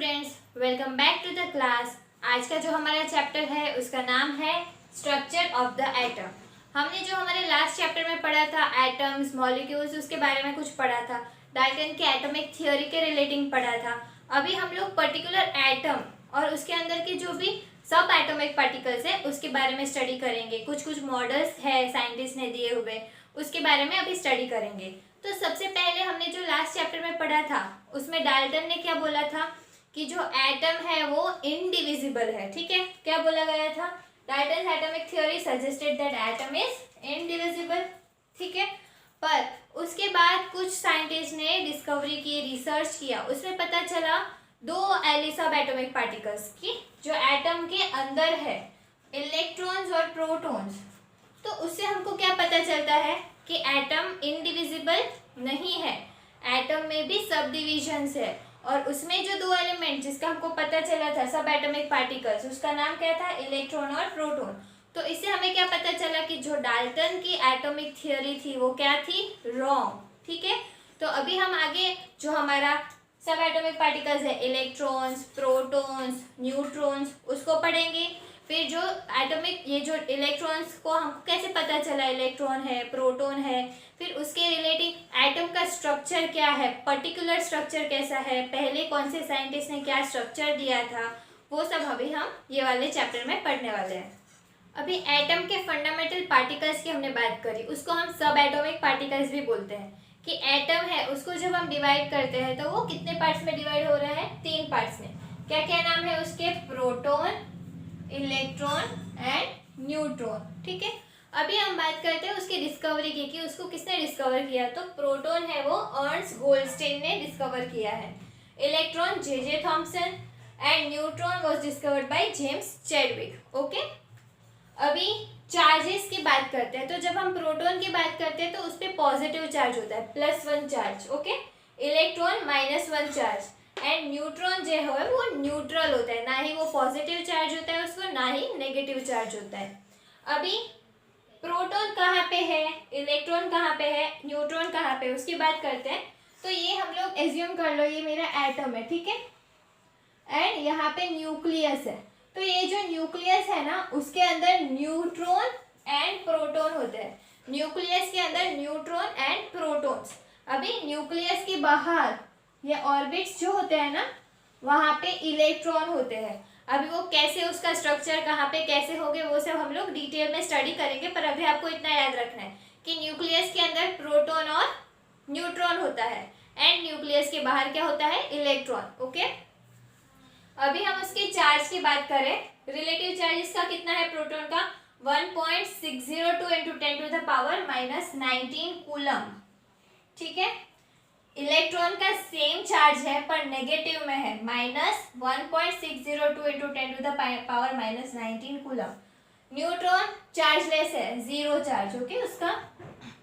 Students, welcome back to the class. आज का जो हमारा चैप्टर है उसका नाम है स्ट्रक्चर ऑफ द एटम। हमने जो हमारे लास्ट चैप्टर में पढ़ा था एटम्स, मॉलिक्यूल्स, उसके बारे में कुछ पढ़ा था। डाल्टन के एटॉमिक थ्योरी के रिलेटिंग पढ़ा था। अभी हम लोग पर्टिकुलर एटम और उसके अंदर के जो भी सब एटॉमिक पार्टिकल्स है उसके बारे में स्टडी करेंगे। कुछ कुछ मॉडल्स है साइंटिस्ट ने दिए हुए, उसके बारे में अभी स्टडी करेंगे। तो सबसे पहले हमने जो लास्ट चैप्टर में पढ़ा था उसमें डाल्टन ने क्या बोला था कि जो एटम है वो इनडिविजिबल है। ठीक है, क्या बोला गया था? Dalton atomic theory suggested that atom is indivisible. ठीक है, पर उसके बाद कुछ साइंटिस्ट ने डिस्कवरी की, रिसर्च किया, उसमें पता चला दो ऐसे सब एटॉमिक पार्टिकल्स की जो एटम के अंदर है, इलेक्ट्रॉन्स और प्रोटॉन्स। तो उससे हमको क्या पता चलता है कि एटम इनडिविजिबल नहीं है, एटम में भी सब डिविजन्स है। और उसमें जो दो एलिमेंट जिसका हमको पता चला था सब एटॉमिक पार्टिकल्स, उसका नाम क्या था? इलेक्ट्रॉन और प्रोटॉन। तो इससे हमें क्या पता चला कि जो डाल्टन की एटॉमिक थ्योरी थी वो क्या थी? रॉन्ग। ठीक है, तो अभी हम आगे जो हमारा सब एटॉमिक पार्टिकल्स है, इलेक्ट्रॉन्स, प्रोटॉन्स, न्यूट्रॉन्स, उसको पढ़ेंगे। फिर जो एटॉमिक, ये जो इलेक्ट्रॉन्स को हमको कैसे पता चला इलेक्ट्रॉन है, प्रोटॉन है, फिर उसके रिलेटिंग एटम का स्ट्रक्चर क्या है, पर्टिकुलर स्ट्रक्चर कैसा है, पहले कौन से साइंटिस्ट ने क्या स्ट्रक्चर दिया था, वो सब अभी हम ये वाले चैप्टर में पढ़ने वाले हैं। अभी एटम के फंडामेंटल पार्टिकल्स की हमने बात करी, उसको हम सब एटॉमिक पार्टिकल्स भी बोलते हैं। कि एटम है उसको जब हम डिवाइड करते हैं तो वो कितने पार्ट्स में डिवाइड हो रहा है? 3 पार्ट्स में। क्या क्या नाम है उसके? Proton, electron and neutron. ठीक है, अभी हम बात करते हैं उसकी डिस्कवरी की कि उसको किसने डिस्कवर किया। तो प्रोटॉन है वो अर्न्स्ट गोल्डस्टीन ने डिस्कवर किया है। Electron J Thomson and neutron was discovered by James Chadwick. Okay, अभी चार्जेस की बात करते हैं। तो जब हम प्रोटॉन की बात करते हैं तो उस पर पॉजिटिव चार्ज होता है, +1 charge. Okay, electron -1 charge and neutron जो है वो न्यूट्रल होता है, ना ही वो पॉजिटिव चार्ज होता है उसको, ना ही नेगेटिव चार्ज होता है। अभी प्रोटॉन कहाँ पे है, इलेक्ट्रॉन कहाँ पे है, न्यूट्रॉन कहाँ पे, उसकी बात करते हैं। तो ये हम लोग एज्यूम कर लो ये मेरा एटम है। ठीक है, एंड यहाँ पे न्यूक्लियस है। तो ये जो न्यूक्लियस है ना उसके अंदर न्यूट्रॉन एंड प्रोटॉन होते हैं। न्यूक्लियस के अंदर न्यूट्रॉन एंड प्रोटॉन्स। अभी न्यूक्लियस के बाहर ये ऑर्बिट्स जो होते हैं ना वहाँ पे इलेक्ट्रॉन होते हैं। अभी वो कैसे, उसका स्ट्रक्चर कहाँ पे कैसे होंगे वो सब हम लोग डिटेल में स्टडी करेंगे, पर अभी आपको इतना याद रखना है कि न्यूक्लियस के अंदर प्रोटॉन और न्यूट्रॉन होता है एंड न्यूक्लियस के बाहर क्या होता है? इलेक्ट्रॉन। ओके, अभी हम उसके चार्ज की बात करें, रिलेटिव चार्ज इसका कितना है प्रोटॉन का? 1.602 × 10⁻⁻19 कूलम। ठीक है, इलेक्ट्रॉन का सेम चार्ज है पर नेगेटिव में है, -1.602 × 10⁻⁻19 कूलम। न्यूट्रॉन चार्जलेस है, 0 चार्ज। ओके, उसका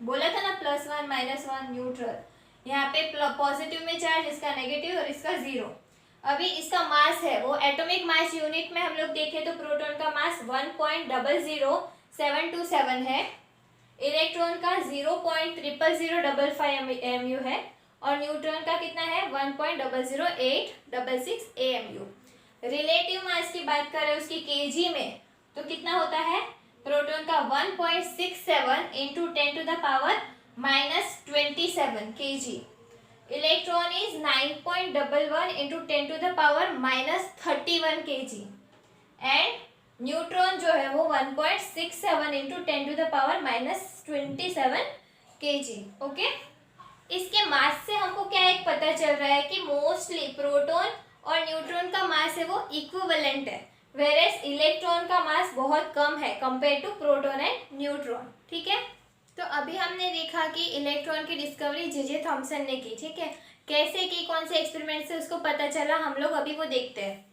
बोला था ना +1 -1 न्यूट्रल, यहाँ पे पॉजिटिव में चार्ज, इसका नेगेटिव और इसका 0। अभी इसका मास है वो एटॉमिक मास यूनिट में हम लोग देखें तो प्रोटॉन का मास 1.00727 है, इलेक्ट्रॉन का 0.00055 mu है और न्यूट्रॉन का कितना है? 1.00866 AMU। रिलेटिव मास की बात करें उसकी केजी में तो कितना होता है? प्रोटॉन का 1.67 × 10⁻⁻27 kg। Electron is 9.11 × 10⁻⁻31 kg and neutron जो है वो 1.67 × 10⁻⁻27 kg। ओके, इसके मास से हमको क्या एक पता चल रहा है कि मोस्टली प्रोटॉन और न्यूट्रॉन का मास है वो इक्विवेलेंट है, वेयरएज इलेक्ट्रॉन का मास बहुत कम है compare to proton and neutron. ठीक है, तो अभी हमने देखा कि इलेक्ट्रॉन की डिस्कवरी जे थॉमसन ने की। ठीक है, कैसे की, कौन से एक्सपेरिमेंट से उसको पता चला, हम लोग अभी वो देखते हैं।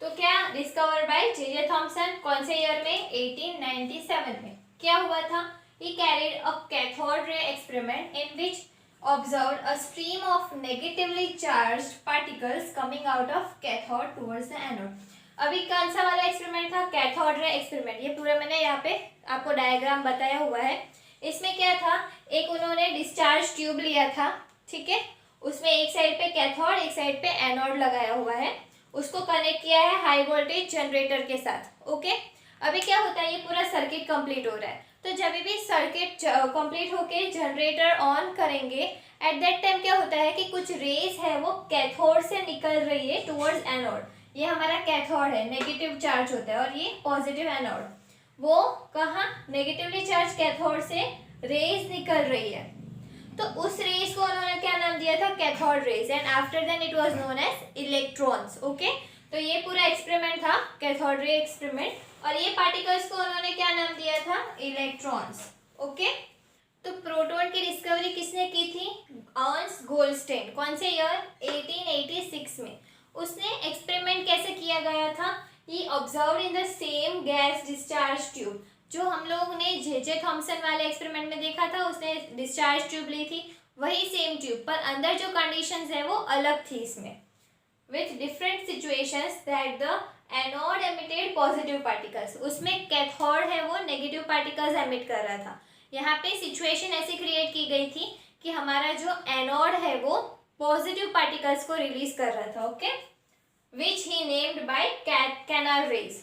तो क्या डिस्कवर बाय जे थॉमसन, कौन से ईयर में? 1897 में। क्या हुआ था? ही carried a cathode ray experiment in which observed a stream of negatively charged particles coming out of cathode towards the anode. अभी कौन सा वाला एक्सपेरिमेंट था? Cathode ray experiment. ये पूरा मैंने यहाँ पे आपको डायग्राम बताया हुआ है। इसमें क्या था, एक उन्होंने डिस्चार्ज ट्यूब लिया था। ठीक है, उसमें एक साइड पे कैथोड एक साइड पे एनोड लगाया हुआ है उसको कनेक्ट किया है हाई वोल्टेज जनरेटर के साथ। ओके, अभी क्या होता है, ये पूरा सर्किट कंप्लीट हो रहा है। तो जब भी सर्किट कंप्लीट होके जनरेटर ऑन करेंगे, एट दैट टाइम क्या होता है कि कुछ रेस है वो कैथोड से निकल रही है टुवर्ड्स एनोड। ये हमारा कैथोड है, नेगेटिव चार्ज होता है, और ये पॉजिटिव एनोड। वो कहाँ, नेगेटिवली चार्ज कैथोड से रेस निकल रही है। तो उस रेस को उन्होंने क्या नाम दिया था, cathode rays, and after then it was known as electrons. Okay, तो ये पूरा एक्सपेरिमेंट था कैथोड रे एक्सपेरिमेंट, और ये पार्टिकल्स को उन्होंने क्या नाम दिया था, इलेक्ट्रॉन्स। ओके, तो प्रोटॉन की डिस्कवरी किसने की थी, अर्नस्ट गोल्डस्टीन। कौन से ईयर, 1886 में। उसने एक्सपेरिमेंट कैसे किया गया था, he observed in the same gas discharge tube. जो हम लोग ने जे थॉम्सन वाले एक्सपेरिमेंट में देखा था, उसने डिस्चार्ज ट्यूब ली थी, वही सेम ट्यूब, पर अंदर जो कंडीशंस है वो अलग थी इसमें, with different situations that the anode emitted positive particles. उसमें कैथोड है वो नेगेटिव पार्टिकल्स एमिट कर रहा था। यहाँ पे सिचुएशन ऐसी क्रिएट की गई थी कि हमारा जो एनोड है वो पॉजिटिव पार्टिकल्स को रिलीज कर रहा था। Okay, which he named by canal rays.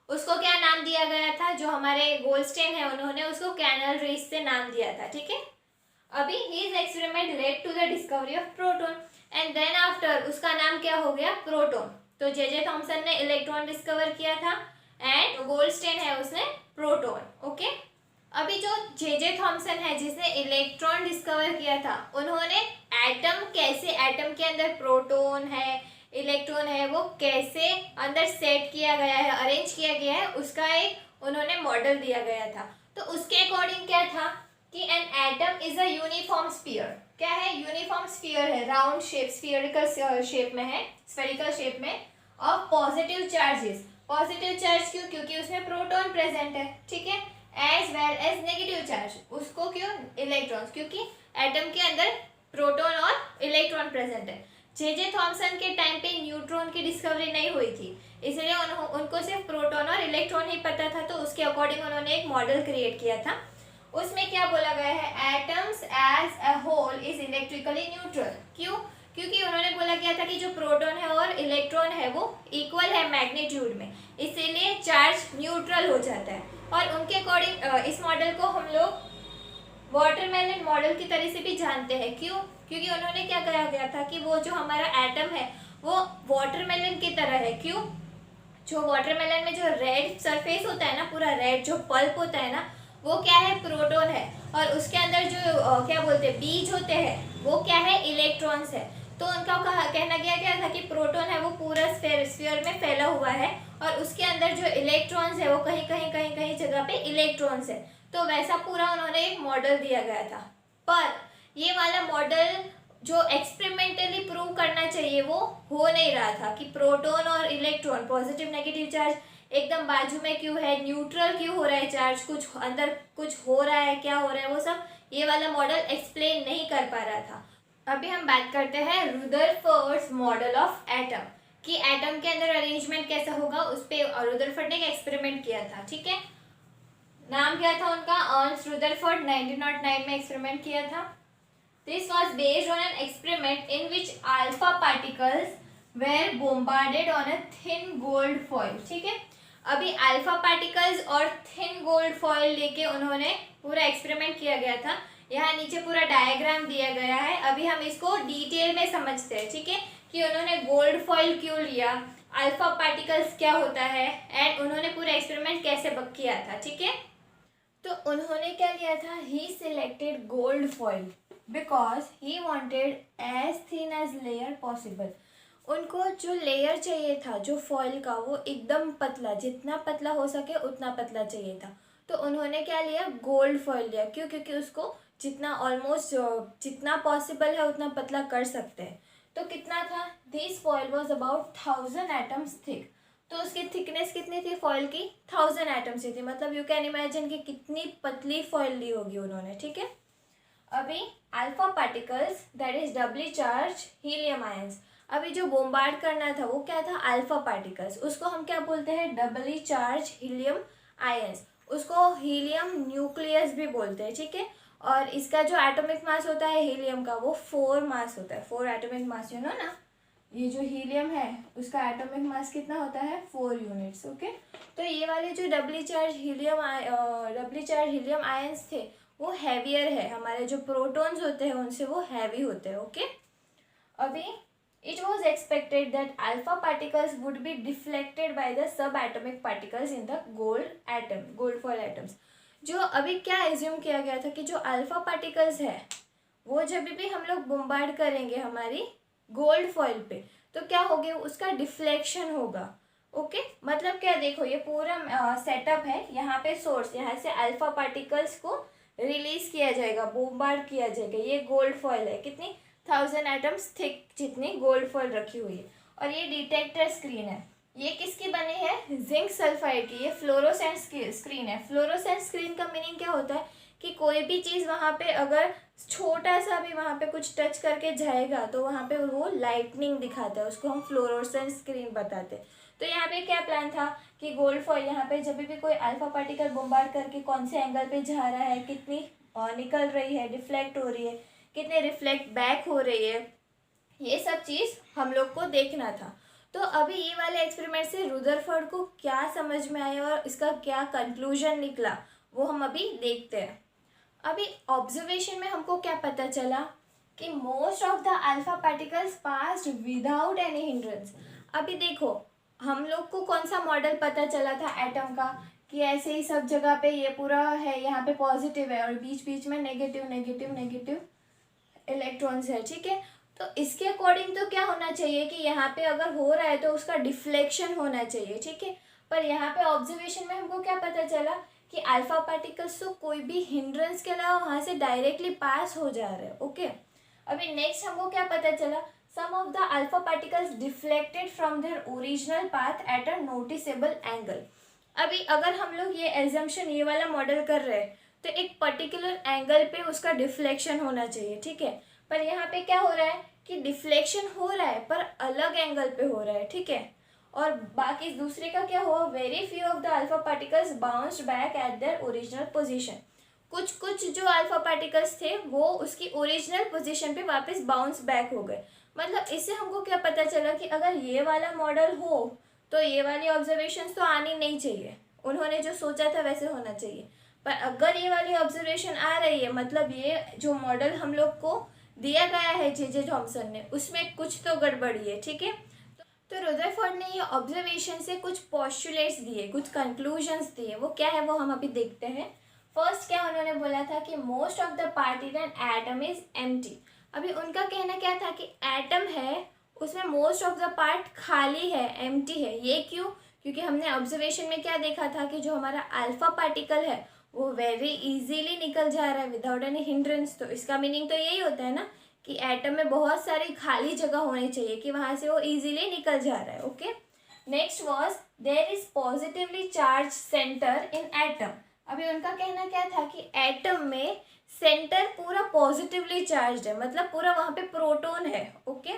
उसको क्या नाम दिया गया था, जो हमारे गोल्डस्टीन है उन्होंने उसको कैनल रेस से नाम दिया था। ठीक है, अभी his experiment led to the discovery of proton, and then after उसका नाम क्या हो गया, प्रोटॉन। तो जे थॉम्सन ने इलेक्ट्रॉन डिस्कवर किया था, एंड गोल्डस्टीन है उसने प्रोटॉन। ओके, अभी जो जे थॉम्सन है जिसने इलेक्ट्रॉन डिस्कवर किया था, उन्होंने एटम कैसे, एटम के अंदर प्रोटॉन है, इलेक्ट्रॉन है, वो कैसे अंदर सेट किया गया है, अरेंज किया गया है, उसका एक उन्होंने मॉडल दिया गया था। तो उसके अकॉर्डिंग क्या था कि an atom is a uniform sphere. क्या है, यूनिफॉर्म स्फीयर है, राउंड शेप, स्फीयरिकल शेप में है, स्फेरिकल शेप में, of positive charges. Positive charge क्यों, क्योंकि उसमें प्रोटॉन प्रेजेंट है। ठीक है, as well as negative charge. उसको क्यों, इलेक्ट्रॉन्स, क्योंकि एटम के अंदर प्रोटॉन और इलेक्ट्रॉन प्रेजेंट है। जे थॉम्सन के टाइम पे न्यूट्रॉन की डिस्कवरी नहीं हुई थी, इसलिए उनको सिर्फ प्रोटॉन और इलेक्ट्रॉन ही पता था। तो उसके अकॉर्डिंग उन्होंने एक मॉडल क्रिएट किया था। उसमें क्या बोला गया है, atoms as a whole is electrically neutral. क्यों, क्योंकि उन्होंने बोला गया था कि जो प्रोटॉन है और इलेक्ट्रॉन है वो इक्वल है मैग्नीट्यूड में, इसीलिए चार्ज न्यूट्रल हो जाता है। और उनके अकॉर्डिंग इस मॉडल को हम लोग वाटरमेलन मॉडल की तरह से भी जानते हैं। क्यों, क्योंकि उन्होंने क्या कहा गया था कि वो जो हमारा एटम है वो वाटरमेलन की तरह है। क्यों, जो वाटरमेलन में जो रेड सरफेस होता है ना, पूरा रेड जो पल्प होता है ना, वो क्या है, प्रोटॉन है, और उसके अंदर जो क्या बोलते हैं, बीज होते हैं, वो क्या है, इलेक्ट्रॉन्स है। तो उनका कहना गया था कि प्रोटॉन है वो पूरा स्फीयर में फैला हुआ है, और उसके अंदर जो इलेक्ट्रॉन्स है वो कहीं कहीं कहीं कहीं जगह पे इलेक्ट्रॉन्स है। तो वैसा पूरा उन्होंने एक मॉडल दिया गया था, पर ये वाला मॉडल जो एक्सपेरिमेंटली प्रूव करना चाहिए वो हो नहीं रहा था कि प्रोटॉन और इलेक्ट्रॉन, पॉजिटिव नेगेटिव चार्ज एकदम बाजू में क्यों है, न्यूट्रल क्यों हो रहा है चार्ज, कुछ अंदर कुछ हो रहा है, क्या हो रहा है, वो सब ये वाला मॉडल एक्सप्लेन नहीं कर पा रहा था। अभी हम बात करते हैं रुदरफोर्ड्स मॉडल ऑफ एटम, कि एटम के अंदर अरेंजमेंट कैसा होगा, उस पर रुदरफोर्ड ने एक एक्सपेरिमेंट किया था। ठीक है, नाम क्या था उनका, अर्नस्ट रुदरफोर्ड, 1909 में एक्सपेरिमेंट किया था। This was based on an experiment in which alpha particles were bombarded on a thin gold foil. ठीक है, अभी अल्फा पार्टिकल्स और थिन गोल्ड फॉइल लेके उन्होंने पूरा एक्सपेरिमेंट किया गया था। यहाँ नीचे पूरा डायग्राम दिया गया है, अभी हम इसको डिटेल में समझते हैं। ठीक है, कि उन्होंने गोल्ड फॉइल क्यों लिया, अल्फा पार्टिकल्स क्या होता है, एंड उन्होंने पूरा एक्सपेरिमेंट कैसे किया था। ठीक है, तो उन्होंने क्या किया था, he selected gold foil because he wanted as thin as layer possible. उनको जो लेयर चाहिए था जो फॉइल का, वो एकदम पतला, जितना पतला हो सके उतना पतला चाहिए था। तो उन्होंने क्या लिया, गोल्ड फॉइल लिया। क्यों, क्योंकि उसको जितना ऑलमोस्ट जितना पॉसिबल है उतना पतला कर सकते हैं। तो कितना था, this foil was about 1000 atoms thick. तो उसकी थिकनेस कितनी थी फॉइल की, 1000 एटम्स की थी। मतलब यू कैन इमेजिन कि कितनी पतली फॉइल ली होगी उन्होंने। ठीक है, अभी alpha particles that is doubly charged helium ions. अभी जो बोम्बार्ड करना था वो क्या था, अल्फा पार्टिकल्स, उसको हम क्या बोलते हैं, डबली चार्ज हीलियम आयंस। उसको हीलियम न्यूक्लियस भी बोलते हैं। ठीक है, और इसका जो एटॉमिक मास होता है हीलियम का, वो 4 मास होता है, 4 एटॉमिक मास, यू नो ना, ये जो हीलियम है उसका एटॉमिक मास कितना होता है 4 यूनिट्स। ओके, तो ये वाले जो डबली चार्ज हीलियम आयंस थे वो हैवियर है, हमारे जो प्रोटॉन्स होते हैं उनसे वो हैवी होते हैं। ओके, अभी it was expected that alpha particles would be deflected by the subatomic particles in the gold foil atoms। जो अभी क्या एज्यूम किया गया था कि जो अल्फा पार्टिकल्स है वो जब भी हम लोग बम्बार्ड करेंगे हमारी गोल्ड फॉइल पे तो क्या होगा, उसका डिफ्लेक्शन होगा। ओके, मतलब क्या, देखो ये पूरा सेटअप है, यहाँ पे सोर्स, यहाँ से अल्फा पार्टिकल्स को रिलीज किया जाएगा, बम्बार्ड किया जाएगा। ये गोल्ड फॉइल है, कितनी 1000 एटम्स थिक जितनी गोल्ड फॉइल रखी हुई है। और ये डिटेक्टर स्क्रीन है, ये किसकी बनी है, जिंक सल्फाइड की। ये फ्लोरोसेंट स्क्रीन है। फ्लोरोसेंट स्क्रीन का मीनिंग क्या होता है कि कोई भी चीज़ वहाँ पे अगर छोटा सा भी वहाँ पे कुछ टच करके जाएगा तो वहाँ पे वो लाइटनिंग दिखाता है, उसको हम फ्लोरोसेंट स्क्रीन बताते हैं। तो यहाँ पे क्या प्लान था कि गोल्ड फॉइल यहाँ पे जब भी कोई अल्फा पार्टिकल बम्बार्ड करके कौन से एंगल पे जा रहा है, कितनी निकल रही है, डिफ्लेक्ट हो रही है, कितने रिफ्लेक्ट बैक हो रही है, ये सब चीज़ हम लोग को देखना था। तो अभी ये वाले एक्सपेरिमेंट से रुदरफोर्ड को क्या समझ में आया और इसका क्या कंक्लूजन निकला वो हम अभी देखते हैं। अभी ऑब्जर्वेशन में हमको क्या पता चला कि most of the alpha particles passed without any hindrance. अभी देखो हम लोग को कौन सा मॉडल पता चला था एटम का कि ऐसे ही सब जगह पे ये पूरा है, यहाँ पे पॉजिटिव है और बीच बीच में नेगेटिव नेगेटिव नेगेटिव इलेक्ट्रॉन्स है। ठीक है, तो इसके अकॉर्डिंग तो क्या होना चाहिए कि यहाँ पे अगर हो रहा है तो उसका डिफ्लेक्शन होना चाहिए। ठीक है, पर यहाँ पे ऑब्जर्वेशन में हमको क्या पता चला कि अल्फा पार्टिकल्स तो कोई भी हिंड्रेंस के अलावा वहाँ से डायरेक्टली पास हो जा रहे हैं। ओके, अभी नेक्स्ट हमको क्या पता चला, some of the alpha particles deflected from their original path at a noticeable angle. अभी अगर हम लोग ये एजम्पशन, ये वाला मॉडल कर रहे हैं तो एक पर्टिकुलर एंगल पे उसका डिफ्लेक्शन होना चाहिए। ठीक है, पर यहाँ पे क्या हो रहा है कि डिफ्लेक्शन हो रहा है पर अलग एंगल पे हो रहा है। ठीक है, और बाकी दूसरे का क्या हुआ, very few of the alpha particles bounced back at their original position. कुछ कुछ जो अल्फा पार्टिकल्स थे वो उसकी ओरिजिनल पोजीशन पे वापस बाउंस बैक हो गए। मतलब इससे हमको क्या पता चला कि अगर ये वाला मॉडल हो तो ये वाली ऑब्जर्वेशंस तो आनी नहीं चाहिए, उन्होंने जो सोचा था वैसे होना चाहिए। पर अगर ये वाली ऑब्जर्वेशन आ रही है मतलब ये जो मॉडल हम लोग को दिया गया है जे थॉमसन ने, उसमें कुछ तो गड़बड़ी है। ठीक है, तो रुदरफोर्ड ने ये ऑब्जर्वेशन से कुछ पोस्टुलेट्स दिए, कुछ कंक्लूजन्स दिए। वो क्या है वो हम अभी देखते हैं। फर्स्ट क्या उन्होंने बोला था कि most of the part in an atom is empty. अभी उनका कहना क्या था कि एटम है उसमें मोस्ट ऑफ द पार्ट खाली है, एम्प्टी है। ये क्यों, क्योंकि हमने ऑब्जर्वेशन में क्या देखा था कि जो हमारा अल्फा पार्टिकल है वो वेरी इजीली निकल जा रहा है विदाउट एनी हिंड्रेंस। तो इसका मीनिंग तो यही होता है ना कि एटम में बहुत सारी खाली जगह होनी चाहिए कि वहाँ से वो इजीली निकल जा रहा है। Okay, next was there is positively charge centre in atom. अभी उनका कहना क्या था कि एटम में सेंटर पूरा पॉजिटिवली चार्ज है, मतलब पूरा वहाँ पे प्रोटॉन है। Okay,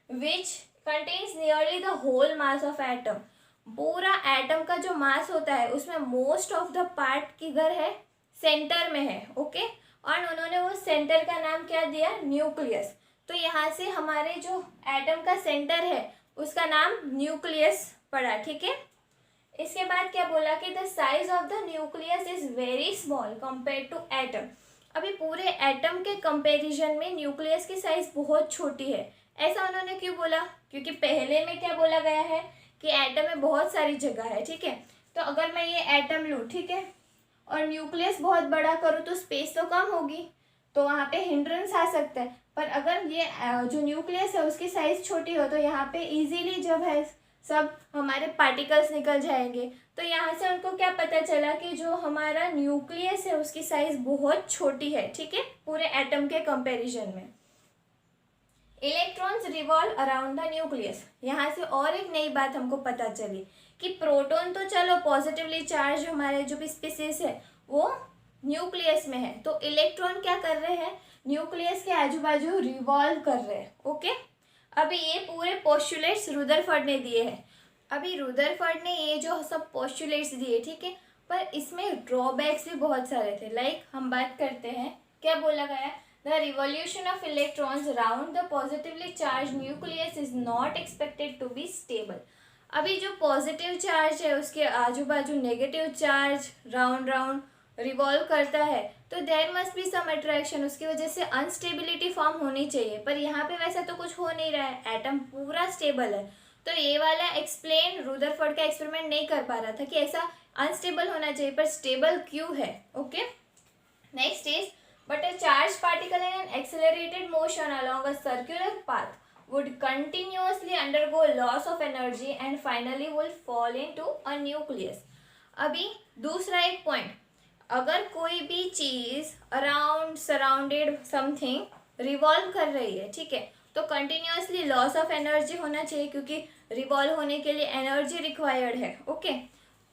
which contains nearly the whole mass of atom. पूरा एटम का जो मास होता है उसमें मोस्ट ऑफ द पार्ट किधर है, सेंटर में है। ओके, और उन्होंने वो सेंटर का नाम क्या दिया, न्यूक्लियस। तो यहाँ से हमारे जो एटम का सेंटर है उसका नाम न्यूक्लियस पड़ा। ठीक है, इसके बाद क्या बोला कि the size of the nucleus is very small compare to atom. अभी पूरे एटम के कंपैरिजन में न्यूक्लियस की साइज बहुत छोटी है। ऐसा उन्होंने क्यों बोला, क्योंकि पहले में क्या बोला गया है कि एटम में बहुत सारी जगह है। ठीक है, तो अगर मैं ये एटम लूँ, ठीक है, और न्यूक्लियस बहुत बड़ा करूँ तो स्पेस तो कम होगी, तो वहाँ पे हिंड्रेंस आ सकता है। पर अगर ये जो न्यूक्लियस है उसकी साइज़ छोटी हो तो यहाँ पे इजीली जब है सब हमारे पार्टिकल्स निकल जाएंगे। तो यहाँ से उनको क्या पता चला कि जो हमारा न्यूक्लियस है उसकी साइज़ बहुत छोटी है। ठीक है, पूरे एटम के कंपैरिजन में। Electrons revolve around the nucleus. यहाँ से और एक नई बात हमको पता चली कि प्रोटॉन तो चलो पॉजिटिवली चार्ज हमारे जो भी स्पीसीज है वो न्यूक्लियस में है, तो इलेक्ट्रॉन क्या कर रहे हैं, न्यूक्लियस के आजू बाजू रिवॉल्व कर रहे हैं। ओके, अभी ये पूरे पोस्टुलेट्स रुदरफोर्ड ने दिए हैं। अभी रुदरफोर्ड ने ये जो सब पोस्टुलेट्स दिए, ठीक है, पर इसमें ड्रॉबैक्स भी बहुत सारे थे। लाइक हम बात करते हैं क्या बोला गया, The revolution of electrons around the positively charged nucleus is not expected to be stable. अभी जो पॉजिटिव चार्ज है उसके आजू बाजू negative charge round round revolve करता है, तो there must be some attraction, उसकी वजह से अनस्टेबिलिटी फॉर्म होनी चाहिए, पर यहाँ पे वैसा तो कुछ हो नहीं रहा है, एटम पूरा स्टेबल है। तो ये वाला एक्सप्लेन रुदरफोर्ड का एक्सपेरिमेंट नहीं कर पा रहा था कि ऐसा अनस्टेबल होना चाहिए, पर स्टेबल क्यों है। Okay, next is but a charge particle in an accelerated motion along a circular path would continuously undergo loss of energy and finally will fall into a nucleus. अभी दूसरा एक पॉइंट, अगर कोई भी चीज अराउंड सराउंडेड समथिंग रिवॉल्व कर रही है, ठीक है, तो कंटिन्यूअसली लॉस ऑफ एनर्जी होना चाहिए, क्योंकि रिवॉल्व होने के लिए एनर्जी रिक्वायर्ड है। ओके,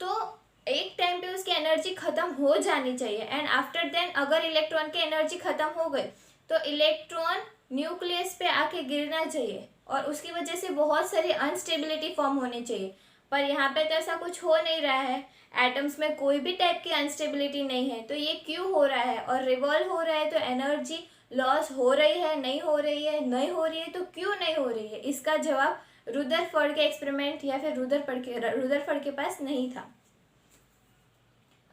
तो एक टाइम पे उसकी एनर्जी खत्म हो जानी चाहिए, एंड आफ्टर देन अगर इलेक्ट्रॉन की एनर्जी खत्म हो गई तो इलेक्ट्रॉन न्यूक्लियस पे आके गिरना चाहिए, और उसकी वजह से बहुत सारी अनस्टेबिलिटी फॉर्म होनी चाहिए, पर यहाँ पे तो ऐसा कुछ हो नहीं रहा है। एटम्स में कोई भी टाइप की अनस्टेबिलिटी नहीं है, तो ये क्यों हो रहा है, और रिवॉल्व हो रहा है तो एनर्जी लॉस हो रही है, नहीं हो रही है, नहीं हो रही है, तो क्यों नहीं हो रही है? इसका जवाब रुदरफोर्ड के एक्सपेरिमेंट या फिर रुदरफोर्ड के पास नहीं था।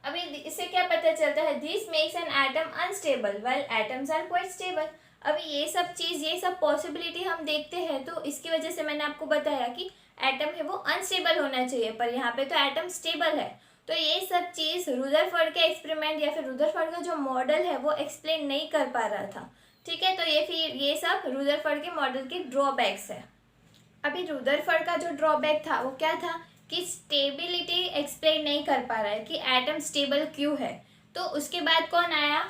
अभी इससे क्या पता चलता है, this makes an atom unstable while atoms are quite stable. अभी ये सब चीज़, ये सब पॉसिबिलिटी हम देखते हैं, तो इसकी वजह से मैंने आपको बताया कि एटम है वो अनस्टेबल होना चाहिए, पर यहाँ पे तो एटम स्टेबल है। तो ये सब चीज़ रुदरफोर्ड के एक्सपेरिमेंट या फिर रुदरफोर्ड का जो मॉडल है वो एक्सप्लेन नहीं कर पा रहा था, ठीक है। तो ये सब रुदरफोर्ड के मॉडल के ड्रॉबैक्स है। अभी रुदरफोर्ड का जो ड्रॉबैक था वो क्या था कि स्टेबिलिटी एक्सप्लेन नहीं कर पा रहा है कि एटम स्टेबल क्यों है। तो उसके बाद कौन आया,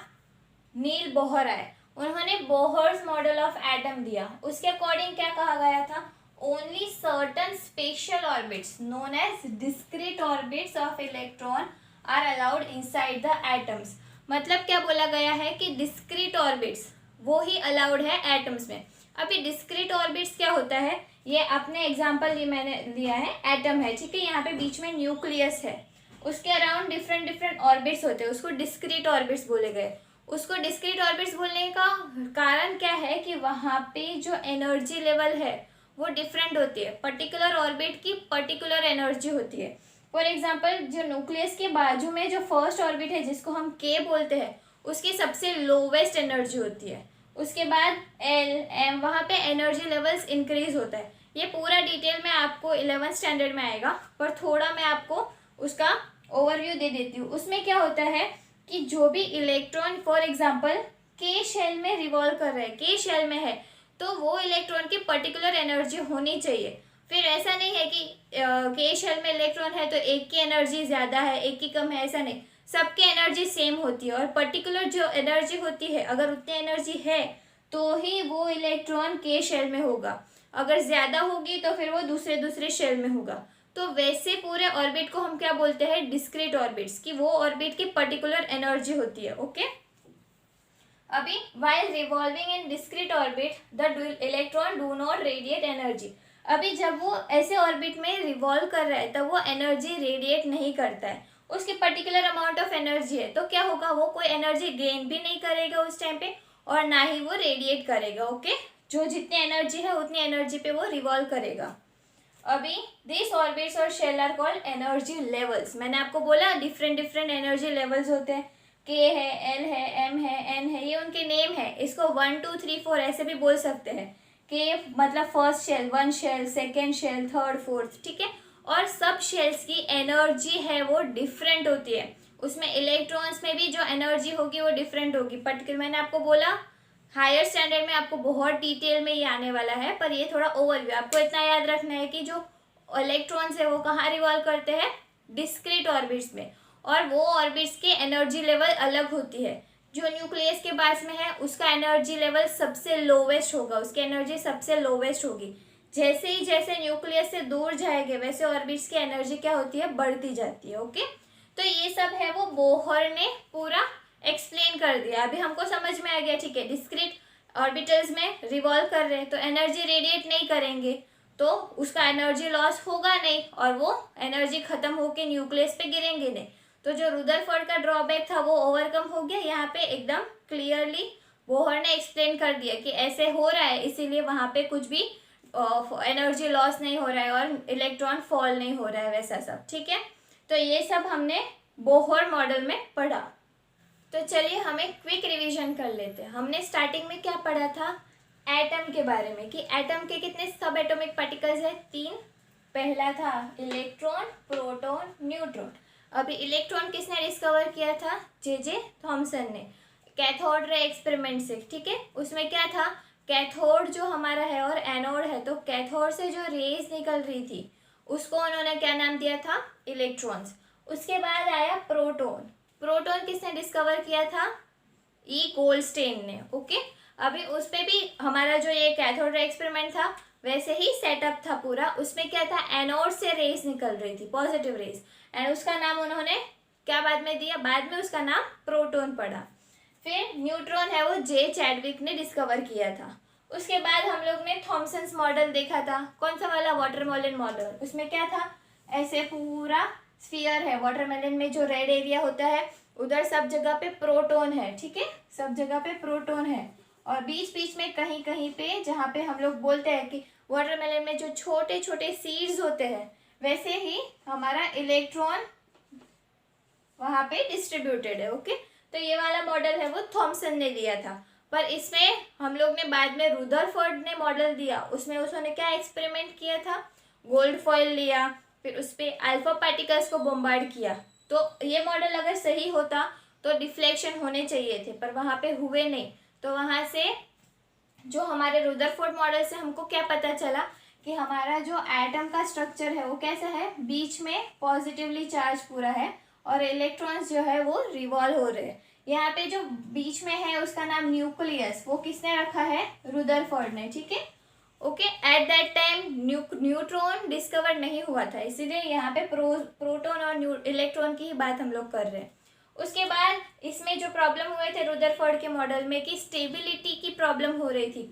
नील बोहर आए, उन्होंने बोहर्स मॉडल ऑफ एटम दिया। उसके अकॉर्डिंग क्या कहा गया था, only certain special orbits known as discrete orbits of electron are allowed inside the atoms. मतलब क्या बोला गया है कि डिस्क्रीट ऑर्बिट्स वो ही अलाउड है एटम्स में। अभी डिस्क्रीट ऑर्बिट्स क्या होता है, ये अपने एग्जाम्पल मैंने लिया है, एटम है, ठीक है, यहाँ पे बीच में न्यूक्लियस है, उसके अराउंड डिफरेंट डिफरेंट ऑर्बिट्स होते हैं, उसको डिस्क्रीट ऑर्बिट्स बोले गए। उसको डिस्क्रीट ऑर्बिट्स बोलने का कारण क्या है कि वहाँ पे जो एनर्जी लेवल है वो डिफरेंट होती है, पर्टिकुलर ऑर्बिट की पर्टिकुलर एनर्जी होती है। फॉर एग्जांपल, जो न्यूक्लियस के बाजू में जो फर्स्ट ऑर्बिट है जिसको हम के बोलते हैं, उसकी सबसे लोवेस्ट एनर्जी होती है। उसके बाद एल एम, वहाँ पे एनर्जी लेवल्स इंक्रीज होता है। ये पूरा डिटेल में आपको 11th स्टैंडर्ड में आएगा, पर थोड़ा मैं आपको उसका ओवरव्यू दे देती हूँ। उसमें क्या होता है कि जो भी इलेक्ट्रॉन फॉर एग्जांपल के शेल में रिवॉल्व कर रहा है, के शेल में है, तो वो इलेक्ट्रॉन की पर्टिकुलर एनर्जी होनी चाहिए। फिर ऐसा नहीं है कि के शेल में इलेक्ट्रॉन है तो एक की एनर्जी ज़्यादा है एक की कम है, ऐसा नहीं, सबकी एनर्जी सेम होती है। और पर्टिकुलर जो एनर्जी होती है, अगर उतनी एनर्जी है तो ही वो इलेक्ट्रॉन के शेल में होगा, अगर ज़्यादा होगी तो फिर वो दूसरे शेल में होगा। तो वैसे पूरे ऑर्बिट को हम क्या बोलते हैं, डिस्क्रीट ऑर्बिट्स, कि वो ऑर्बिट की पर्टिकुलर एनर्जी होती है। ओके, अभी while revolving in discrete orbit the electron do not radiate energy। अभी जब वो ऐसे ऑर्बिट में रिवॉल्व कर रहा है तब वो एनर्जी रेडिएट नहीं करता है, उसकी पर्टिकुलर अमाउंट ऑफ एनर्जी है, तो क्या होगा, वो कोई एनर्जी गेन भी नहीं करेगा उस टाइम पे और ना ही वो रेडिएट करेगा। ओके, जो जितनी एनर्जी है उतनी एनर्जी पे वो रिवॉल्व करेगा। अभी दिस ऑर्बिट्स और shell are called energy levels. मैंने आपको बोला डिफरेंट डिफरेंट एनर्जी लेवल्स होते हैं, के है, एल है, एम है, एन है, ये उनके नेम है। इसको 1 2 3 4 ऐसे भी बोल सकते हैं। के मतलब first shell, 1 shell, second shell, third, fourth, ठीक है। और सब शेल्स की एनर्जी है वो डिफरेंट होती है, उसमें इलेक्ट्रॉन्स में भी जो एनर्जी होगी वो डिफरेंट होगी। पर्टिकुलर मैंने आपको बोला हायर स्टैंडर्ड में आपको बहुत डिटेल में ये आने वाला है, पर ये थोड़ा ओवरव्यू, आपको इतना याद रखना है कि जो इलेक्ट्रॉन्स है वो कहाँ रिवॉल्व करते हैं, डिस्क्रीट ऑर्बिट्स में, और वो ऑर्बिट्स की एनर्जी लेवल अलग होती है। जो न्यूक्लियस के पास में है उसका एनर्जी लेवल सबसे लोवेस्ट होगा, उसकी एनर्जी सबसे लोवेस्ट होगी। जैसे ही जैसे न्यूक्लियस से दूर जाएंगे वैसे ऑर्बिट्स की एनर्जी क्या होती है, बढ़ती जाती है। ओके, तो ये सब है वो बोहर ने पूरा एक्सप्लेन कर दिया, अभी हमको समझ में आ गया, ठीक है। डिस्क्रीट ऑर्बिटल्स में रिवॉल्व कर रहे हैं तो एनर्जी रेडिएट नहीं करेंगे तो उसका एनर्जी लॉस होगा नहीं और वो एनर्जी खत्म होके न्यूक्लियस पे गिरेंगे नहीं। तो जो रुदरफोर्ड का ड्रॉबैक था वो ओवरकम हो गया, यहाँ पे एकदम क्लियरली बोहर ने एक्सप्लेन कर दिया कि ऐसे हो रहा है, इसीलिए वहाँ पे कुछ भी एनर्जी लॉस नहीं हो रहा है और इलेक्ट्रॉन फॉल नहीं हो रहा है, वैसा सब। ठीक है, तो ये सब हमने बोहर मॉडल में पढ़ा। तो चलिए हम एक क्विक रिवीजन कर लेते हैं। हमने स्टार्टिंग में क्या पढ़ा था, एटम के बारे में, कि एटम के कितने सब एटॉमिक पार्टिकल्स है, 3। पहला था इलेक्ट्रॉन, प्रोटॉन, न्यूट्रॉन। अभी इलेक्ट्रॉन किसने डिस्कवर किया था, जे थॉमसन ने, कैथोड रे एक्सपेरिमेंट से। ठीक है, उसमें क्या था, कैथोड जो हमारा है और एनोड है, तो कैथोड से जो रेज निकल रही थी उसको उन्होंने क्या नाम दिया था, इलेक्ट्रॉन्स। उसके बाद आया प्रोटॉन। प्रोटॉन किसने डिस्कवर किया था, ई गोल्डस्टेन ने। ओके, अभी उस पे भी हमारा जो ये कैथोड रे एक्सपेरिमेंट था वैसे ही सेटअप था पूरा। उसमें क्या था, एनोड से रेज निकल रही थी, पॉजिटिव रेज, एंड उसका नाम उन्होंने क्या बाद में दिया, बाद में उसका नाम प्रोटॉन पड़ा। फिर न्यूट्रॉन है वो जे चैडविक ने डिस्कवर किया था। उसके बाद हम लोग ने थॉमसन्स मॉडल देखा था, कौन सा वाला, वाटरमेलन मॉडल। उसमें क्या था, ऐसे पूरा स्फीयर है, वाटरमेलन में जो रेड एरिया होता है उधर सब जगह पे प्रोटॉन है। ठीक है, सब जगह पे प्रोटॉन है, और बीच बीच में कहीं कहीं पे जहाँ पे हम लोग बोलते हैं कि वाटरमेलन में जो छोटे छोटे सीड्स होते हैं, वैसे ही हमारा इलेक्ट्रॉन वहाँ पे डिस्ट्रीब्यूटेड है। ओके, तो ये वाला मॉडल है वो थॉमसन ने लिया था। पर इसमें हम लोग ने बाद में रुदरफोर्ड ने मॉडल दिया, उसमें उसने क्या एक्सपेरिमेंट किया था, गोल्ड फॉइल लिया, फिर उस पर अल्फा पार्टिकल्स को बॉम्बार्ड किया। तो ये मॉडल अगर सही होता तो डिफ्लेक्शन होने चाहिए थे, पर वहाँ पे हुए नहीं। तो वहाँ से जो हमारे रुदरफोर्ड मॉडल से हमको क्या पता चला कि हमारा जो एटम का स्ट्रक्चर है वो कैसा है, बीच में पॉजिटिवली चार्ज पूरा है और इलेक्ट्रॉन्स जो है वो रिवॉल्व हो रहे हैं। यहाँ पे जो बीच में है उसका नाम न्यूक्लियस, वो किसने रखा है, रुदरफोर्ड ने। ठीक है, okay, at that time neutron discover नहीं हुआ था, इसीलिए यहाँ पे प्रोटॉन और इलेक्ट्रॉन की ही बात हम लोग कर रहे हैं। उसके बाद इसमें जो प्रॉब्लम हुए थे रुदरफोर्ड के मॉडल में कि स्टेबिलिटी की प्रॉब्लम हो रही थी।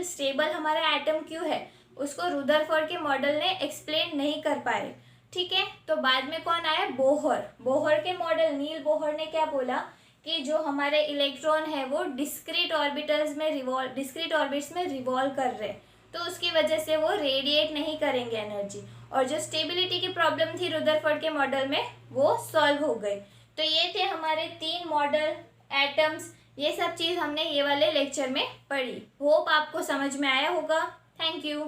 स्टेबल हमारा एटम क्यों है, उसको रुदरफोर्ड के मॉडल ने एक्सप्लेन नहीं कर पाए। ठीक है, तो बाद में कौन आया, बोहर के मॉडल, नील बोहर ने क्या बोला कि जो हमारे इलेक्ट्रॉन है वो डिस्क्रीट ऑर्बिट्स में रिवॉल्व कर रहे हैं, तो उसकी वजह से वो रेडिएट नहीं करेंगे एनर्जी, और जो स्टेबिलिटी की प्रॉब्लम थी रुदरफोर्ड के मॉडल में वो सॉल्व हो गई। तो ये थे हमारे 3 मॉडल, एटम्स, ये सब चीज़ हमने ये वाले लेक्चर में पढ़ी। होप आपको समझ में आया होगा। Thank you.